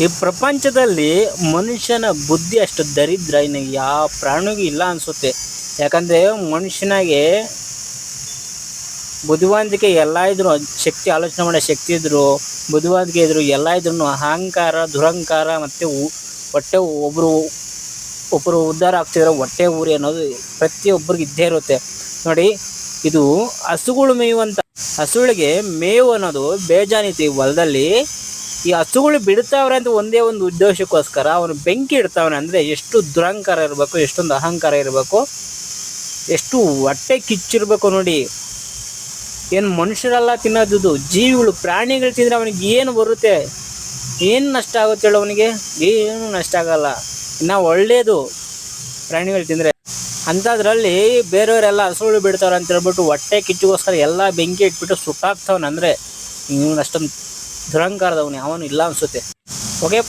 ಈ ಪ್ರಪಂಚದಲ್ಲಿ ಮನುಷ್ಯನ ಬುದ್ಧಿ ಅಷ್ಟು ದರಿದ್ರ ಇನ್ನು ಯಾವ ಪ್ರಾಣಿಗೂ ಇಲ್ಲ ಅನಿಸುತ್ತೆ. ಯಾಕಂದರೆ ಮನುಷ್ಯನಾಗೆ ಬುದ್ಧಿವಂತಿಕೆ ಎಲ್ಲ ಇದ್ರು, ಶಕ್ತಿ ಆಲೋಚನೆ ಮಾಡೋ ಶಕ್ತಿ ಇದ್ರು, ಬುದ್ಧಿವಂತಿಕೆ ಇದ್ರು, ಎಲ್ಲ ಇದ್ರು ಅಹಂಕಾರ, ದುರಹಂಕಾರ ಮತ್ತು ಹೊಟ್ಟೆ ಒಬ್ಬರು ಉದ್ಧಾರ ಆಗ್ತಿದ್ರೆ ಹೊಟ್ಟೆ ಊರಿ ಅನ್ನೋದು ಪ್ರತಿಯೊಬ್ಬರಿಗೆ ಇದ್ದೇ ಇರುತ್ತೆ. ನೋಡಿ, ಇದು ಹಸುಗಳು ಮೇಯುವಂಥ ಹಸುಗಳಿಗೆ ಮೇವು ಅನ್ನೋದು ಬೇಜಾನಿತಿ ಹೊಲದಲ್ಲಿ. ಈ ಹಸುಗಳು ಬಿಡ್ತಾವ್ರೆ ಅಂತ ಒಂದೇ ಒಂದು ಉದ್ದೇಶಕ್ಕೋಸ್ಕರ ಅವನು ಬೆಂಕಿ ಇಡ್ತಾವನೆ. ಅಂದರೆ ಎಷ್ಟು ದುರಹಂಕಾರ ಇರಬೇಕು, ಎಷ್ಟೊಂದು ಅಹಂಕಾರ ಇರಬೇಕು, ಎಷ್ಟು ಹೊಟ್ಟೆ ಕಿಚ್ಚಿರ್ಬೇಕು ನೋಡಿ. ಏನು ಮನುಷ್ಯರೆಲ್ಲ ತಿನ್ನೋದು, ಜೀವಿಗಳು ಪ್ರಾಣಿಗಳು ತಿಂದರೆ ಅವನಿಗೆ ಏನು ಬರುತ್ತೆ, ಏನು ನಷ್ಟ ಆಗುತ್ತೆ ಹೇಳು ಅವನಿಗೆ? ಏನು ನಷ್ಟ ಆಗಲ್ಲ. ಇನ್ನು ಒಳ್ಳೆಯದು ಪ್ರಾಣಿಗಳು ತಿಂದರೆ. ಅಂಥದ್ರಲ್ಲಿ ಬೇರೆಯವರೆಲ್ಲ ಹಸುಗಳು ಬಿಡ್ತಾವ್ರೆ ಅಂತ ಹೇಳ್ಬಿಟ್ಟು ಹೊಟ್ಟೆ ಕಿಚ್ಚಿಗೋಸ್ಕರ ಎಲ್ಲ ಬೆಂಕಿ ಇಟ್ಬಿಟ್ಟು ಸುಟ್ಟಾಕ್ತವನು. ಅಂದರೆ ಇವನು ಅಷ್ಟೊಂದು ದುರಹಂಕಾರದವನು ಯಾವನು ಇಲ್ಲ ಅನಿಸುತ್ತೆ. Okay friends.